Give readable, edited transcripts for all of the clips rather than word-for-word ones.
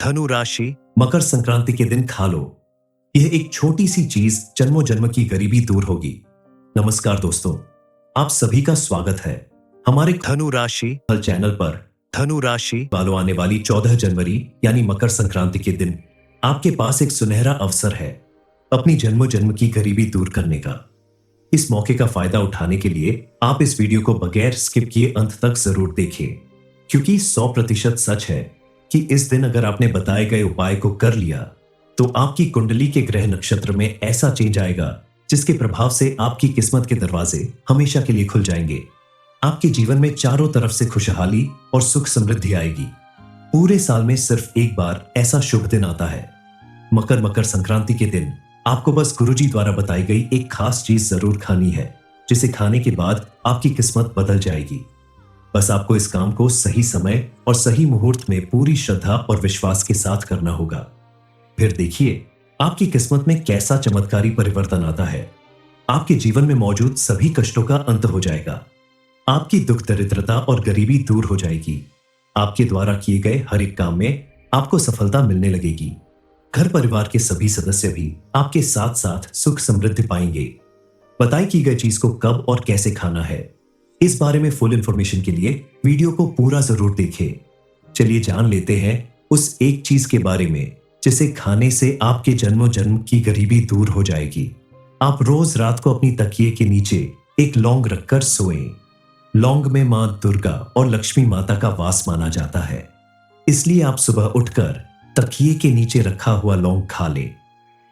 धनु राशि, मकर संक्रांति के दिन खा लो। यह एक छोटी सी चीज जन्मों जन्म की गरीबी दूर होगी। नमस्कार दोस्तों, आप सभी का स्वागत है हमारे धनु राशि चैनल पर। धनु राशि वालों, आने वाली 14 जनवरी यानी मकर संक्रांति के दिन आपके पास एक सुनहरा अवसर है अपनी जन्मों जन्म की गरीबी दूर करने का। इस मौके का फायदा उठाने के लिए आप इस वीडियो को बगैर स्किप किए अंत तक जरूर देखें, क्योंकि 100% सच है कि इस दिन अगर आपने बताए गए उपाय को कर लिया तो आपकी कुंडली के ग्रह नक्षत्र में ऐसा चेंज आएगा जिसके प्रभाव से आपकी किस्मत के दरवाजे हमेशा के लिए खुल जाएंगे। आपके जीवन में चारों तरफ से खुशहाली और सुख समृद्धि आएगी। पूरे साल में सिर्फ एक बार ऐसा शुभ दिन आता है। मकर संक्रांति के दिन आपको बस गुरुजी द्वारा बताई गई एक खास चीज जरूर खानी है, जिसे खाने के बाद आपकी किस्मत बदल जाएगी। बस आपको इस काम को सही समय और सही मुहूर्त में पूरी श्रद्धा और विश्वास के साथ करना होगा। फिर देखिए आपकी किस्मत में कैसा चमत्कारी परिवर्तन आता है। आपके जीवन में मौजूद सभी कष्टों का अंत हो जाएगा। आपकी दुख दरिद्रता और गरीबी दूर हो जाएगी। आपके द्वारा किए गए हर एक काम में आपको सफलता मिलने लगेगी। घर परिवार के सभी सदस्य भी आपके साथ साथ सुख समृद्धि पाएंगे। बताई की गई चीज को कब और कैसे खाना है, इस बारे में फुल इंफॉर्मेशन के लिए वीडियो को पूरा जरूर देखें। चलिए जान लेते हैं उस एक चीज के बारे में जिसे खाने से आपके जन्मों जन्म की गरीबी दूर हो जाएगी। आप रोज रात को अपनी तकिए के नीचे एक लौंग रखकर सोएं। लौंग में मां दुर्गा और लक्ष्मी माता का वास माना जाता है, इसलिए आप सुबह उठकर तकिए के नीचे रखा हुआ लौंग खा लें।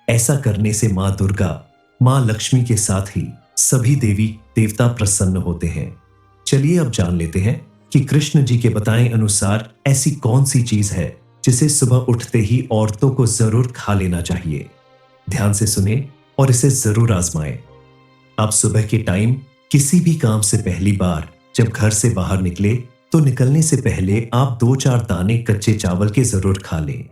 ऐसा करने से मां दुर्गा, मां लक्ष्मी के साथ ही सभी देवी देवता प्रसन्न होते हैं। चलिए अब जान लेते हैं कि कृष्ण जी के बताए अनुसार ऐसी कौन सी चीज है जिसे सुबह उठते ही औरतों को जरूर खा लेना चाहिए। ध्यान से सुने और इसे जरूर आजमाएं। आप सुबह के टाइम किसी भी काम से पहली बार जब घर से बाहर निकले तो निकलने से पहले आप 2-4 दाने कच्चे चावल के जरूर खा लें।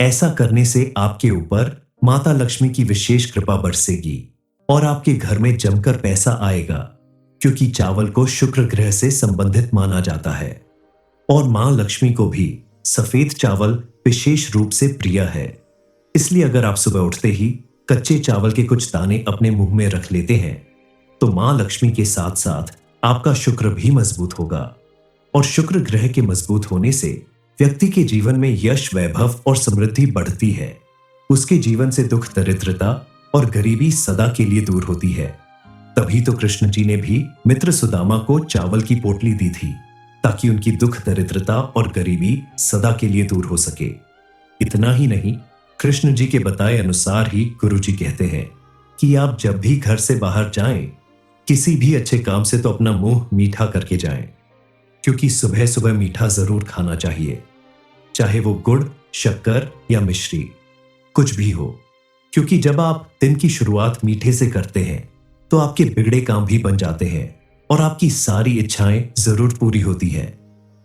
ऐसा करने से आपके ऊपर माता लक्ष्मी की विशेष कृपा बरसेगी और आपके घर में जमकर पैसा आएगा, क्योंकि चावल को शुक्र ग्रह से संबंधित माना जाता है और मां लक्ष्मी को भी सफेद चावल विशेष रूप से प्रिय है। इसलिए अगर आप सुबह उठते ही कच्चे चावल के कुछ दाने अपने मुंह में रख लेते हैं तो मां लक्ष्मी के साथ साथ आपका शुक्र भी मजबूत होगा और शुक्र ग्रह के मजबूत होने से व्यक्ति के जीवन में यश, वैभव और समृद्धि बढ़ती है। उसके जीवन से दुख दरिद्रता और गरीबी सदा के लिए दूर होती है। तभी तो कृष्ण जी ने भी मित्र सुदामा को चावल की पोटली दी थी, ताकि उनकी दुख दरिद्रता और गरीबी सदा के लिए दूर हो सके। इतना ही नहीं, कृष्ण जी के बताए अनुसार ही गुरु जी कहते हैं कि आप जब भी घर से बाहर जाएं, किसी भी अच्छे काम से तो अपना मुंह मीठा करके जाएं, क्योंकि सुबह सुबह मीठा जरूर खाना चाहिए, चाहे वो गुड़, शक्कर या मिश्री, कुछ भी हो। क्योंकि जब आप दिन की शुरुआत मीठे से करते हैं तो आपके बिगड़े काम भी बन जाते हैं और आपकी सारी इच्छाएं जरूर पूरी होती है।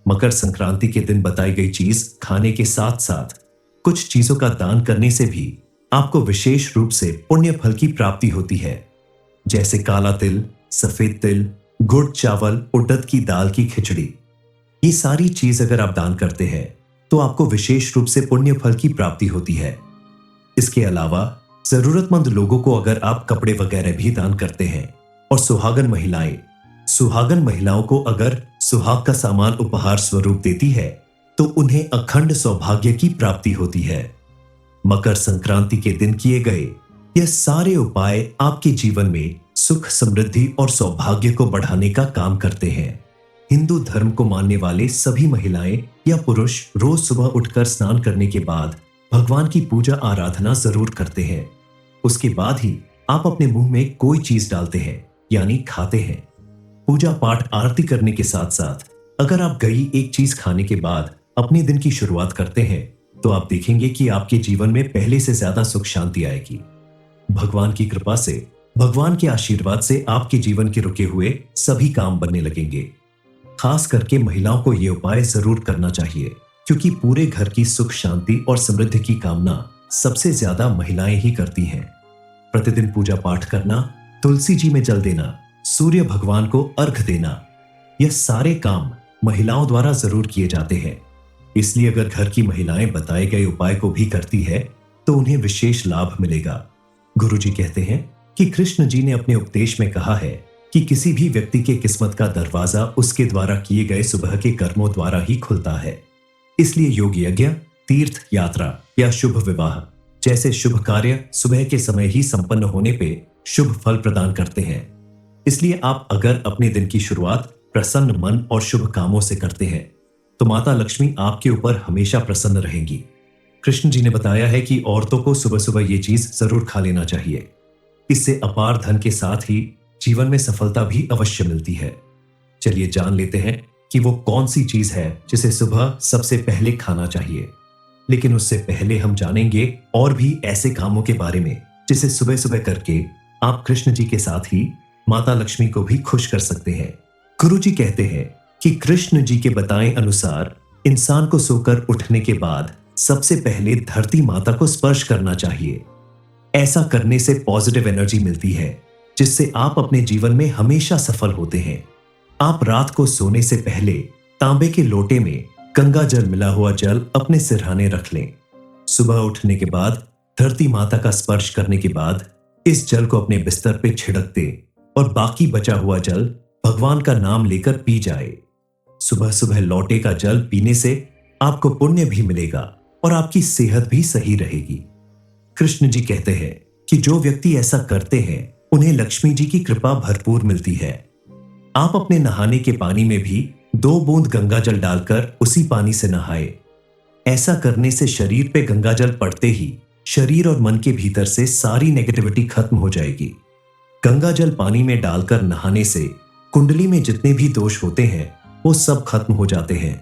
मकर संक्रांति के दिन बताई गई चीज खाने के साथ साथ कुछ चीजों का दान करने से भी आपको विशेष रूप से पुण्य फल की प्राप्ति होती है, जैसे काला तिल, सफेद तिल, गुड़ चावल, उड़द की दाल की खिचड़ी। ये सारी चीज अगर आप दान करते हैं तो आपको विशेष रूप से पुण्य फल की प्राप्ति होती है। इसके अलावा जरूरतमंद लोगों को अगर आप कपड़े वगैरह भी दान करते हैं और सुहागन महिलाओं को अगर सुहाग का सामान उपहार स्वरूप देती है तो उन्हें अखंड सौभाग्य की प्राप्ति होती है। मकर संक्रांति के दिन किए गए यह सारे उपाय आपके जीवन में सुख, समृद्धि और सौभाग्य को बढ़ाने का काम करते हैं। हिंदू धर्म को मानने वाले सभी महिलाएं या पुरुष रोज सुबह उठकर स्नान करने के बाद भगवान की पूजा आराधना जरूर करते हैं। उसके बाद ही आप अपने मुंह में कोई चीज डालते हैं, यानी खाते हैं। पूजा पाठ आरती करने के साथ साथ अगर आप गई एक चीज खाने के बाद अपने दिन की शुरुआत करते हैं तो आप देखेंगे कि आपके जीवन में पहले से ज्यादा सुख शांति आएगी। भगवान की कृपा से, भगवान के आशीर्वाद से आपके जीवन के रुके हुए सभी काम बनने लगेंगे। खास करके महिलाओं को यह उपाय जरूर करना चाहिए, क्योंकि पूरे घर की सुख शांति और समृद्धि की कामना सबसे ज्यादा महिलाएं ही करती हैं। प्रतिदिन पूजा पाठ करना, तुलसी जी में जल देना, सूर्य भगवान को अर्घ देना, यह सारे काम महिलाओं द्वारा जरूर किए जाते हैं। इसलिए अगर घर की महिलाएं बताए गए उपाय को भी करती है तो उन्हें विशेष लाभ मिलेगा। गुरुजी कहते हैं कि कृष्ण जी ने अपने उपदेश में कहा है कि किसी भी व्यक्ति के किस्मत का दरवाजा उसके द्वारा किए गए सुबह के कर्मों द्वारा ही खुलता है। इसलिए योग यज्ञ, तीर्थ यात्रा या शुभ विवाह जैसे शुभ कार्य सुबह के समय ही संपन्न होने पे शुभ फल प्रदान करते हैं। इसलिए आप अगर अपने दिन की शुरुआत प्रसन्न मन और शुभ कामों से करते हैं तो माता लक्ष्मी आपके ऊपर हमेशा प्रसन्न रहेंगी। कृष्ण जी ने बताया है कि औरतों को सुबह सुबह ये चीज जरूर खा लेना चाहिए। इससे अपार धन के साथ ही जीवन में सफलता भी अवश्य मिलती है। चलिए जान लेते हैं कि वो कौन सी चीज है जिसे सुबह सबसे पहले खाना चाहिए। लेकिन उससे पहले हम जानेंगे और भी ऐसे कामों के बारे में जिसे सुबह सुबह करके आप कृष्ण जी के साथ ही माता लक्ष्मी को भी खुश कर सकते हैं। गुरु जी कहते हैं कि कृष्ण जी के बताए अनुसार इंसान को सोकर उठने के बाद सबसे पहले धरती माता को स्पर्श करना चाहिए। ऐसा करने से पॉजिटिव एनर्जी मिलती है जिससे आप अपने जीवन में हमेशा सफल होते हैं। आप रात को सोने से पहले तांबे के लोटे में गंगा जल मिला हुआ जल अपने सिरहाने रख लें। सुबह उठने के बाद धरती माता का स्पर्श करने के बाद इस जल को अपने बिस्तर पे छिड़क दे और बाकी बचा हुआ जल भगवान का नाम लेकर पी जाए। सुबह सुबह लौटे का जल पीने से आपको पुण्य भी मिलेगा और आपकी सेहत भी सही रहेगी। कृष्ण जी कहते हैं कि जो व्यक्ति ऐसा करते हैं उन्हें लक्ष्मी जी की कृपा भरपूर मिलती है। आप अपने नहाने के पानी में भी 2 बूंद गंगा जल डालकर उसी पानी से नहाए। ऐसा करने से शरीर पे गंगा जल पड़ते ही शरीर और मन के भीतर से सारी नेगेटिविटी खत्म हो जाएगी। गंगा जल पानी में डालकर नहाने से कुंडली में जितने भी दोष होते हैं वो सब खत्म हो जाते हैं।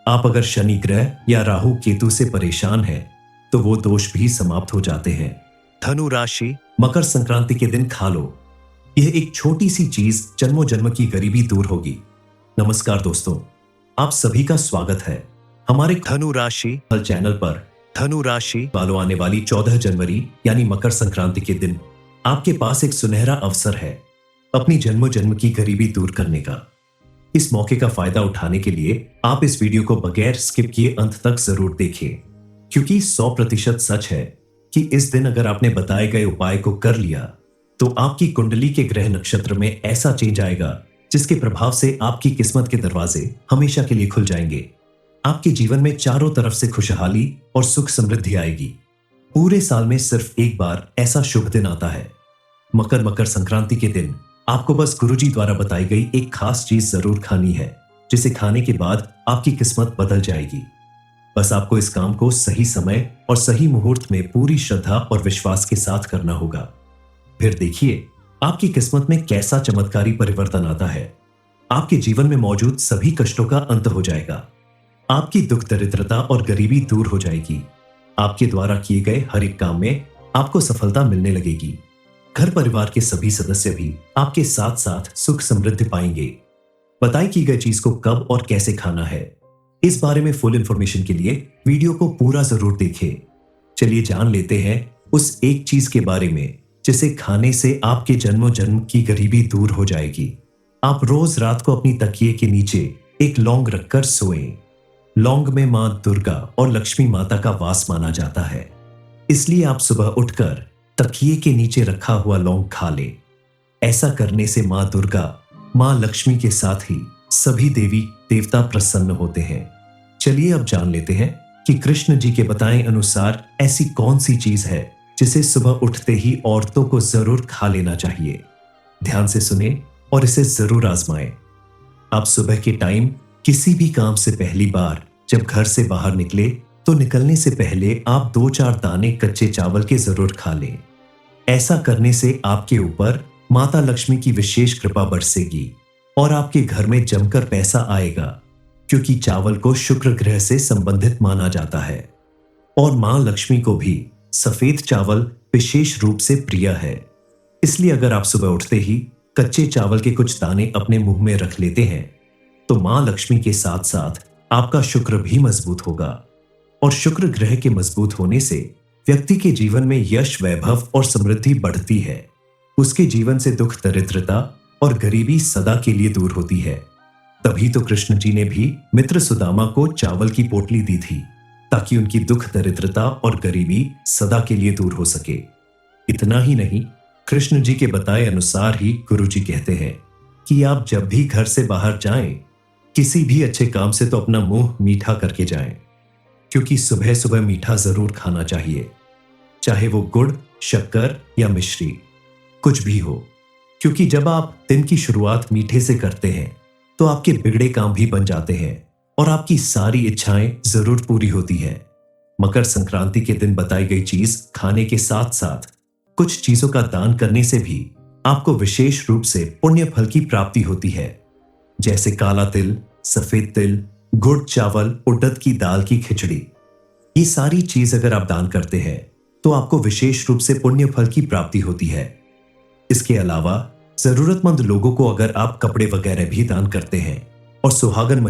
आप अगर शनि ग्रह या राहु केतु से परेशान हैं तो वो दोष भी समाप्त हो जाते हैं। धनु राशि, मकर संक्रांति के दिन खा लो। यह एक छोटी सी चीज जन्मों जन्म की गरीबी दूर होगी। नमस्कार दोस्तों, आप सभी का स्वागत है हमारे धनु राशि चैनल पर। धनु राशि वालों, आने वाली 14 जनवरी यानी मकर संक्रांति के दिन आपके पास एक सुनहरा अवसर है अपनी जन्मों जन्म की गरीबी दूर करने का। इस मौके का फायदा उठाने के लिए आप इस वीडियो को बगैर स्किप किए अंत तक जरूर देखें, क्योंकि 100% सच है कि इस दिन अगर आपने बताए गए उपाय को कर लिया तो आपकी कुंडली के ग्रह नक्षत्र में ऐसा चेंज आएगा जिसके प्रभाव से आपकी किस्मत के दरवाजे हमेशा के लिए खुल जाएंगे। आपके जीवन में चारों तरफ से खुशहाली और सुख समृद्धि आएगी। पूरे साल में सिर्फ एक बार ऐसा शुभ दिन आता है। मकर संक्रांति के दिन आपको बस गुरुजी द्वारा बताई गई एक खास चीज जरूर खानी है, जिसे खाने के बाद आपकी किस्मत बदल जाएगी। बस आपको इस काम को सही समय और सही मुहूर्त में पूरी श्रद्धा और विश्वास के साथ करना होगा। फिर देखिए आपकी किस्मत में कैसा चमत्कारी परिवर्तन आता है। आपके जीवन में मौजूद सभी कष्टों का अंत हो जाएगा। आपकी दुख दरिद्रता और गरीबी दूर हो जाएगी। आपके द्वारा किए गए हर एक काम में आपको सफलता मिलने लगेगी। घर परिवार के सभी सदस्य भी आपके साथ साथ सुख समृद्धि पाएंगे। बताई की गई चीज को कब और कैसे खाना है, इस बारे में फुल इंफॉर्मेशन के लिए वीडियो को पूरा जरूर देखें। चलिए जान लेते हैं उस एक चीज के बारे में जिसे खाने से आपके जन्मों जन्म की गरीबी दूर हो जाएगी। आप रोज रात को अपनी तकिए के नीचे एक लौंग रखकर सोएं। लौंग में मां दुर्गा और लक्ष्मी माता का वास माना जाता है, इसलिए आप सुबह उठकर तकिए के नीचे रखा हुआ लौंग खा लें। ऐसा करने से मां दुर्गा, मां लक्ष्मी के साथ ही सभी देवी देवता प्रसन्न होते हैं। चलिए अब जान लेते हैं कि कृष्ण जी के बताए अनुसार ऐसी कौन सी चीज है जिसे सुबह उठते ही औरतों को जरूर खा लेना चाहिए। ध्यान से सुने और इसे जरूर आजमाएं। आप सुबह के टाइम किसी भी काम से पहली बार जब घर से बाहर निकले तो निकलने से पहले आप 2-4 दाने कच्चे चावल के जरूर खा लें। ऐसा करने से आपके ऊपर माता लक्ष्मी की विशेष कृपा बरसेगी और आपके घर में जमकर पैसा आएगा, क्योंकि चावल को शुक्र ग्रह से संबंधित माना जाता है और मां लक्ष्मी को भी सफेद चावल विशेष रूप से प्रिय है। इसलिए अगर आप सुबह उठते ही कच्चे चावल के कुछ दाने अपने मुंह में रख लेते हैं तो मां लक्ष्मी के साथ साथ आपका शुक्र भी मजबूत होगा और शुक्र ग्रह के मजबूत होने से व्यक्ति के जीवन में यश, वैभव और समृद्धि बढ़ती है। उसके जीवन से दुख, दरिद्रता और गरीबी सदा के लिए दूर होती है। तभी तो कृष्ण जी ने भी मित्र सुदामा को चावल की पोटली दी थी, ताकि उनकी दुख दरिद्रता और गरीबी सदा के लिए दूर हो सके। इतना ही नहीं, कृष्ण जी के बताए अनुसार ही गुरु जी कहते हैं कि आप जब भी घर से बाहर जाएं, किसी भी अच्छे काम से तो अपना मुंह मीठा करके जाएं, क्योंकि सुबह सुबह मीठा जरूर खाना चाहिए, चाहे वो गुड़, शक्कर या मिश्री, कुछ भी हो। क्योंकि जब आप दिन की शुरुआत मीठे से करते हैं तो आपके बिगड़े काम भी बन जाते हैं और आपकी सारी इच्छाएं जरूर पूरी होती हैं। मकर संक्रांति के दिन बताई गई चीज खाने के साथ साथ कुछ चीजों का दान करने से भी आपको विशेष रूप से पुण्य फल की प्राप्ति होती है, जैसे काला तिल, सफेद तिल, गुड़ चावल, उड़द की दाल की खिचड़ी। ये सारी चीज अगर आप दान करते हैं तो आपको विशेष रूप से पुण्य फल की प्राप्ति होती है। इसके अलावा जरूरतमंद लोगों को अगर आप कपड़े वगैरह भी दान करते हैं और सुहागन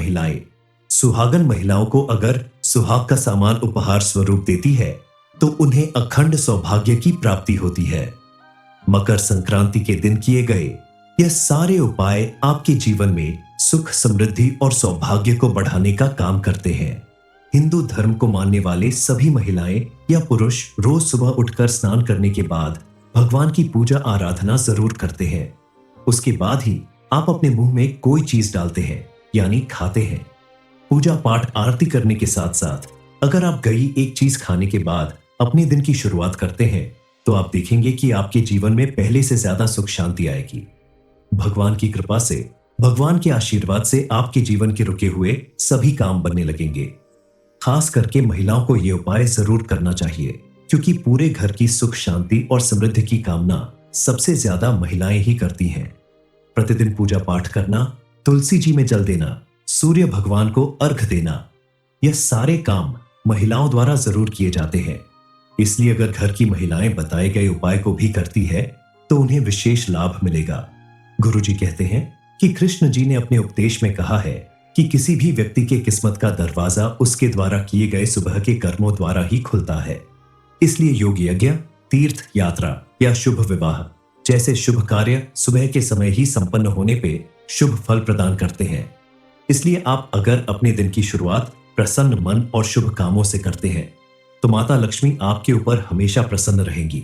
महिलाओं को अगर सुहाग का सामान उपहार स्वरूप देती है तो उन्हें अखंड सौभाग्य की प्राप्ति होती है। मकर संक्रांति के दिन किए गए यह सारे उपाय आपके जीवन में सुख, समृद्धि और सौभाग्य को बढ़ाने का काम करते हैं। हिंदू धर्म को मानने वाले सभी महिलाएं या पुरुष रोज सुबह उठकर स्नान करने के बाद भगवान की पूजा आराधना जरूर करते हैं। उसके बाद ही आप अपने मुंह में कोई चीज डालते हैं, यानी खाते हैं। पूजा पाठ आरती करने के साथ साथ अगर आप गई एक चीज खाने के बाद अपने दिन की शुरुआत करते हैं तो आप देखेंगे कि आपके जीवन में पहले से ज्यादा सुख शांति आएगी। भगवान की कृपा से, भगवान के आशीर्वाद से आपके जीवन के रुके हुए सभी काम बनने लगेंगे। खास करके महिलाओं को यह उपाय जरूर करना चाहिए, क्योंकि पूरे घर की सुख शांति और समृद्धि की कामना सबसे ज्यादा महिलाएं ही करती हैं। प्रतिदिन पूजा पाठ करना, तुलसी जी में जल देना, सूर्य भगवान को अर्घ देना, यह सारे काम महिलाओं द्वारा जरूर किए जाते हैं। इसलिए अगर घर की महिलाएं बताए गए उपाय को भी करती है तो उन्हें विशेष लाभ मिलेगा। गुरु जी कहते हैं कि कृष्ण जी ने अपने उपदेश में कहा है कि किसी भी व्यक्ति के किस्मत का दरवाजा उसके द्वारा किए गए सुबह के कर्मों द्वारा ही खुलता है। इसलिए योग यज्ञ, तीर्थ यात्रा या शुभ विवाह जैसे शुभ कार्य सुबह के समय ही संपन्न होने पे शुभ फल प्रदान करते हैं। इसलिए आप अगर अपने दिन की शुरुआत प्रसन्न मन और शुभ कामों से करते हैं तो माता लक्ष्मी आपके ऊपर हमेशा प्रसन्न रहेंगी।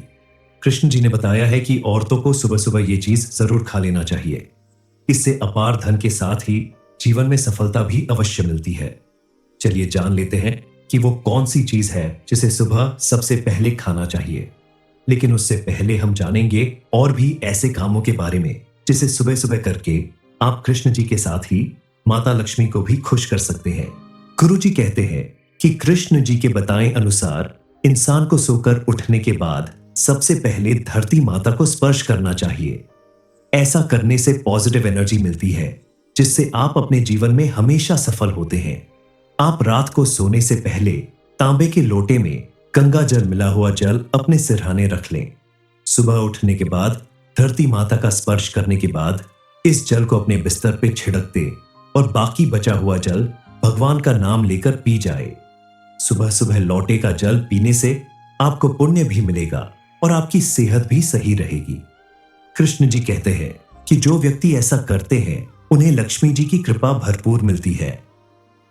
कृष्ण जी ने बताया है कि औरतों को सुबह सुबह ये चीज जरूर खा लेना चाहिए। इससे अपार धन के साथ ही जीवन में सफलता भी अवश्य मिलती है। चलिए जान लेते हैं कि वो कौन सी चीज है जिसे सुबह सबसे पहले खाना चाहिए। लेकिन उससे पहले हम जानेंगे और भी ऐसे कामों के बारे में जिसे सुबह सुबह करके आप कृष्ण जी के साथ ही माता लक्ष्मी को भी खुश कर सकते हैं। गुरु जी कहते हैं कि कृष्ण जी के बताए अनुसार इंसान को सोकर उठने के बाद सबसे पहले धरती माता को स्पर्श करना चाहिए। ऐसा करने से पॉजिटिव एनर्जी मिलती है, जिससे आप अपने जीवन में हमेशा सफल होते हैं। आप रात को सोने से पहले तांबे के लोटे में गंगा जल मिला हुआ जल अपने सिरहाने रख लें। सुबह उठने के बाद धरती माता का स्पर्श करने के बाद इस जल को अपने बिस्तर पे छिड़क दे और बाकी बचा हुआ जल भगवान का नाम लेकर पी जाए। सुबह सुबह लौटे का जल पीने से आपको पुण्य भी मिलेगा और आपकी सेहत भी सही रहेगी। कृष्ण जी कहते हैं कि जो व्यक्ति ऐसा करते हैं उन्हें लक्ष्मी जी की कृपा भरपूर मिलती है।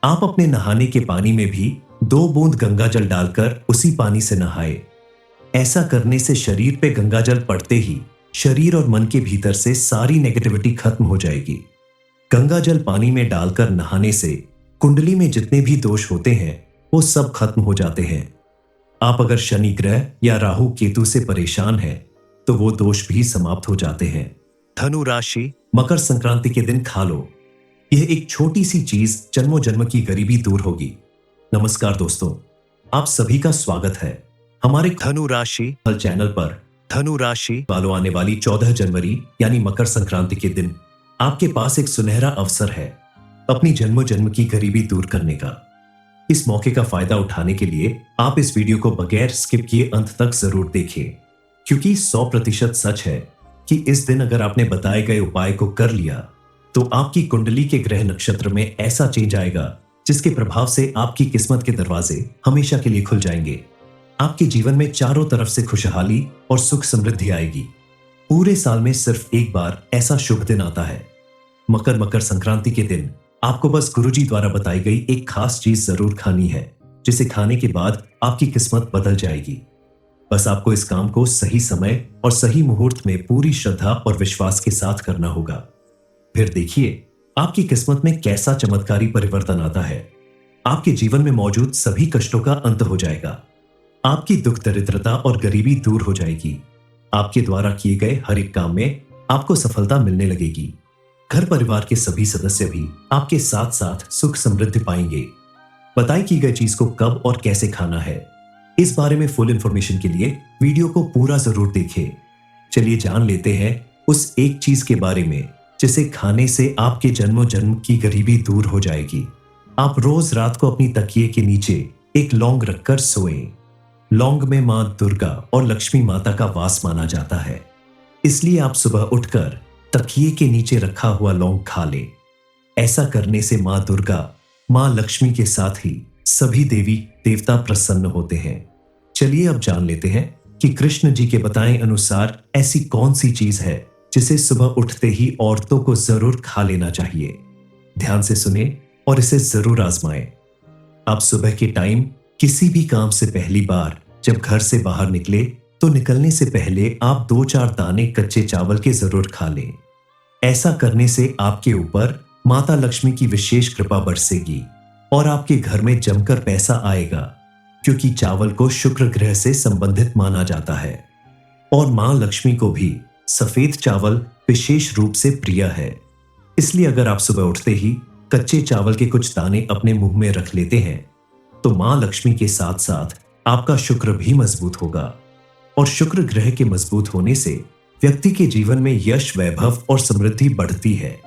आप अपने नहाने के पानी में भी 2 बूंद गंगा जल डालकर उसी पानी से नहाए। ऐसा करने से शरीर पे गंगा जल पड़ते ही शरीर और मन के भीतर से सारी नेगेटिविटी खत्म हो जाएगी। गंगा जल पानी में डालकर नहाने से कुंडली में जितने भी दोष होते हैं वो सब खत्म हो जाते हैं। आप अगर शनि ग्रह या राहु केतु से परेशान हैं तो वो दोष भी समाप्त हो जाते हैं। धनु राशि, मकर संक्रांति के दिन खा लो। यह एक छोटी सी चीज जन्मों जन्म की गरीबी दूर होगी। नमस्कार दोस्तों, आप सभी का स्वागत है हमारे धनु राशि चैनल पर। धनु राशि वालों, आने वाली 14 जनवरी यानी मकर संक्रांति के दिन आपके पास एक सुनहरा अवसर है अपनी जन्मों जन्म की गरीबी दूर करने का। इस मौके का फायदा उठाने के लिए आप इस वीडियो को बगैर स्किप किए अंत तक जरूर देखें, क्योंकि 100% सच है कि इस दिन अगर आपने बताए गए उपाय को कर लिया तो आपकी कुंडली के ग्रह नक्षत्र में ऐसा चेंज आएगा जिसके प्रभाव से आपकी किस्मत के दरवाजे हमेशा के लिए खुल जाएंगे। आपके जीवन में चारों तरफ से खुशहाली और सुख समृद्धि आएगी। पूरे साल में सिर्फ एक बार ऐसा शुभ दिन आता है। मकर संक्रांति के दिन आपको बस गुरुजी द्वारा बताई गई एक खास चीज जरूर खानी है, जिसे खाने के बाद आपकी किस्मत बदल जाएगी। बस आपको इस काम को सही समय और सही मुहूर्त में पूरी श्रद्धा और विश्वास के साथ करना होगा। फिर देखिए आपकी किस्मत में कैसा चमत्कारी परिवर्तन आता है। आपके जीवन में मौजूद सभी कष्टों का अंत हो जाएगा। आपकी दुख दरिद्रता और गरीबी दूर हो जाएगी। आपके द्वारा किए गए हर एक काम में आपको सफलता मिलने लगेगी। घर परिवार के सभी सदस्य भी आपके साथ साथ सुख समृद्धि पाएंगे। बताई की गई चीज को कब और कैसे खाना है, इस बारे में फुल इंफॉर्मेशन के लिए वीडियो को पूरा जरूर देखें। चलिए जान लेते हैं उस एक चीज के बारे में जिसे खाने से आपके जन्मों जन्म की गरीबी दूर हो जाएगी। आप रोज रात को अपनी तकिए के नीचे एक लौंग रखकर सोएं। लौंग में मां दुर्गा और लक्ष्मी माता का वास माना जाता है, इसलिए आप सुबह उठकर तकिए के नीचे रखा हुआ लौंग खा लें। ऐसा करने से मां दुर्गा, मां लक्ष्मी के साथ ही सभी देवी देवता प्रसन्न होते हैं। चलिए अब जान लेते हैं कि कृष्ण जी के बताए अनुसार ऐसी कौन सी चीज है जिसे सुबह उठते ही औरतों को जरूर खा लेना चाहिए। ध्यान से सुने और इसे जरूर आजमाएं। आप सुबह के टाइम किसी भी काम से पहली बार जब घर से बाहर निकले तो निकलने से पहले आप 2-4 दाने कच्चे चावल के जरूर खा लें। ऐसा करने से आपके ऊपर माता लक्ष्मी की विशेष कृपा बरसेगी और आपके घर में जमकर पैसा आएगा, क्योंकि चावल को शुक्र ग्रह से संबंधित माना जाता है और मां लक्ष्मी को भी सफेद चावल विशेष रूप से प्रिय है। इसलिए अगर आप सुबह उठते ही कच्चे चावल के कुछ दाने अपने मुंह में रख लेते हैं तो मां लक्ष्मी के साथ साथ आपका शुक्र भी मजबूत होगा और शुक्र ग्रह के मजबूत होने से व्यक्ति के जीवन में यश, वैभव और समृद्धि बढ़ती है।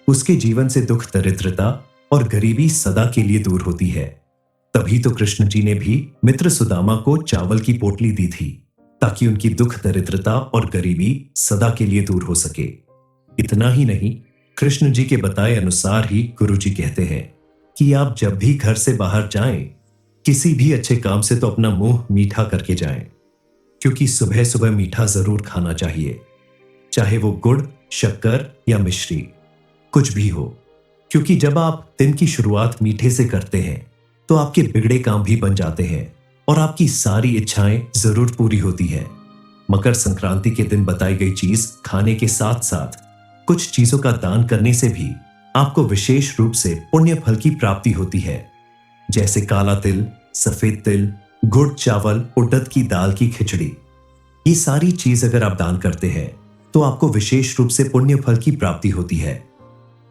उसके जीवन से दुख दरिद्रता और गरीबी सदा के लिए दूर होती है। तभी तो कृष्ण जी ने भी मित्र सुदामा को चावल की पोटली दी थी, ताकि उनकी दुख दरिद्रता और गरीबी सदा के लिए दूर हो सके। इतना ही नहीं, कृष्ण जी के बताए अनुसार ही गुरु जी कहते हैं कि आप जब भी घर से बाहर जाएं, किसी भी अच्छे काम से तो अपना मुंह मीठा करके जाएं, क्योंकि सुबह सुबह मीठा जरूर खाना चाहिए, चाहे वो गुड़, शक्कर या मिश्री, कुछ भी हो। क्योंकि जब आप दिन की शुरुआत मीठे से करते हैं तो आपके बिगड़े काम भी बन जाते हैं और आपकी सारी इच्छाएं जरूर पूरी होती है। मकर संक्रांति के दिन बताई गई चीज खाने के साथ साथ कुछ चीजों का दान करने से भी आपको विशेष रूप से पुण्य फल की प्राप्ति होती है, जैसे काला तिल, सफेद तिल, गुड़ चावल, उड़द की दाल की खिचड़ी। ये सारी चीज अगर आप दान करते हैं तो आपको विशेष रूप से पुण्य फल की प्राप्ति होती है।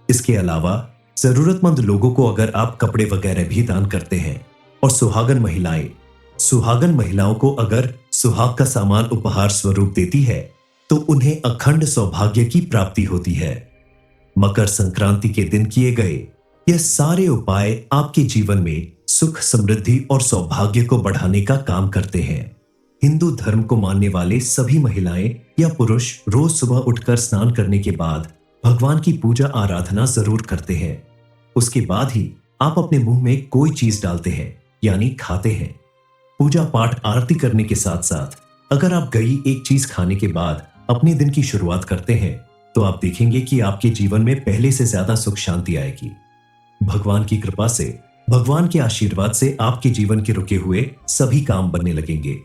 इसके अलावा जरूरतमंद लोगों को अगर आप कपड़े वगैरह भी दान करते हैं और सुहागन महिलाओं को अगर सुहाग का सामान उपहार स्वरूप देती है तो उन्हें अखंड सौभाग्य की प्राप्ति होती है। मकर संक्रांति के दिन किए गए यह सारे उपाय आपके जीवन में सुख, समृद्धि और सौभाग्य को बढ़ाने का काम करते हैं। हिंदू धर्म को मानने वाले सभी महिलाएं या पुरुष रोज सुबह उठकर स्नान करने के बाद भगवान की पूजा आराधना जरूर करते हैं। उसके बाद ही आप अपने मुंह में कोई चीज डालते हैं, यानी खाते हैं। पूजा पाठ आरती करने के साथ साथ अगर आप गई एक चीज खाने के बाद अपने दिन की शुरुआत करते हैं तो आप देखेंगे कि आपके जीवन में पहले से ज्यादा सुख शांति आएगी। भगवान की कृपा से, भगवान के आशीर्वाद से आपके जीवन के रुके हुए सभी काम बनने लगेंगे।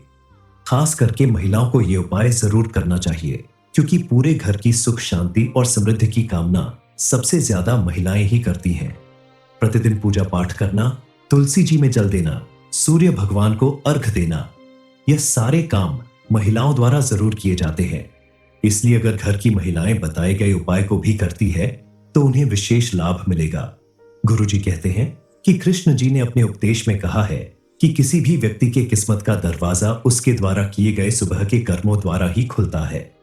खास करके महिलाओं को यह उपाय जरूर करना चाहिए, क्योंकि पूरे घर की सुख शांति और समृद्धि की कामना सबसे ज्यादा महिलाएं ही करती हैं। प्रतिदिन पूजा पाठ करना, तुलसी जी में जल देना, सूर्य भगवान को अर्घ देना, यह सारे काम महिलाओं द्वारा जरूर किए जाते हैं। इसलिए अगर घर की महिलाएं बताए गए उपाय को भी करती है तो उन्हें विशेष लाभ मिलेगा। गुरु जी कहते हैं कि कृष्ण जी ने अपने उपदेश में कहा है कि किसी भी व्यक्ति के किस्मत का दरवाजा उसके द्वारा किए गए सुबह के कर्मों द्वारा ही खुलता है।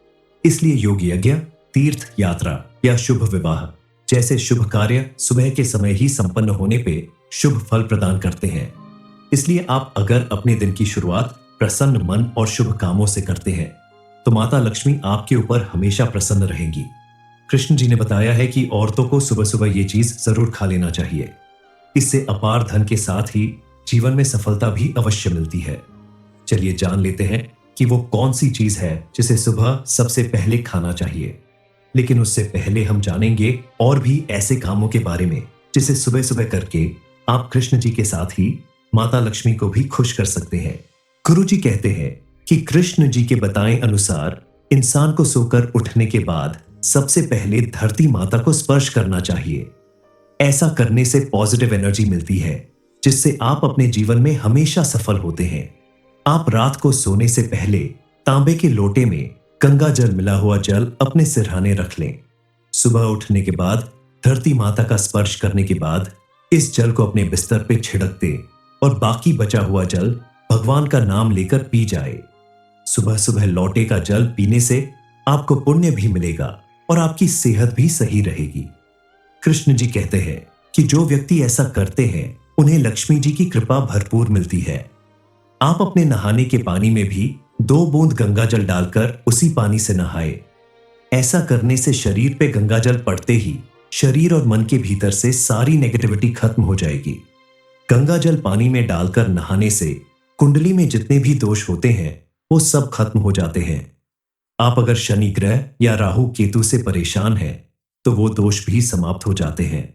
इसलिए योग यज्ञ, तीर्थ यात्रा या शुभ विवाह जैसे शुभ कार्य सुबह के समय ही संपन्न होने पे शुभ फल प्रदान करते हैं। इसलिए आप अगर अपने दिन की शुरुआत प्रसन्न मन और शुभ कामों से करते हैं तो माता लक्ष्मी आपके ऊपर हमेशा प्रसन्न रहेंगी। कृष्ण जी ने बताया है कि औरतों को सुबह सुबह ये चीज जरूर खा लेना चाहिए। इससे अपार धन के साथ ही जीवन में सफलता भी अवश्य मिलती है। चलिए जान लेते हैं कि वो कौन सी चीज है जिसे सुबह सबसे पहले खाना चाहिए। लेकिन उससे पहले हम जानेंगे और भी ऐसे कामों के बारे में जिसे सुबह सुबह करके आप कृष्ण जी के साथ ही माता लक्ष्मी को भी खुश कर सकते हैं। गुरु जी कहते हैं कि कृष्ण जी के बताए अनुसार इंसान को सोकर उठने के बाद सबसे पहले धरती माता को स्पर्श करना चाहिए। ऐसा करने से पॉजिटिव एनर्जी मिलती है, जिससे आप अपने जीवन में हमेशा सफल होते हैं। आप रात को सोने से पहले तांबे के लोटे में गंगा जल मिला हुआ जल अपने सिरहाने रख लें। सुबह उठने के बाद धरती माता का स्पर्श करने के बाद इस जल को अपने बिस्तर पे छिड़क दें और बाकी बचा हुआ जल भगवान का नाम लेकर पी जाए। सुबह सुबह लौटे का जल पीने से आपको पुण्य भी मिलेगा और आपकी सेहत भी सही रहेगी। कृष्ण जी कहते हैं कि जो व्यक्ति ऐसा करते हैं उन्हें लक्ष्मी जी की कृपा भरपूर मिलती है। आप अपने नहाने के पानी में भी 2 बूंद गंगा जल डालकर उसी पानी से नहाए। ऐसा करने से शरीर पे गंगा जल पड़ते ही शरीर और मन के भीतर से सारी नेगेटिविटी खत्म हो जाएगी। गंगा जल पानी में डालकर नहाने से कुंडली में जितने भी दोष होते हैं वो सब खत्म हो जाते हैं। आप अगर शनि ग्रह या राहु केतु से परेशान हैं तो वो दोष भी समाप्त हो जाते हैं।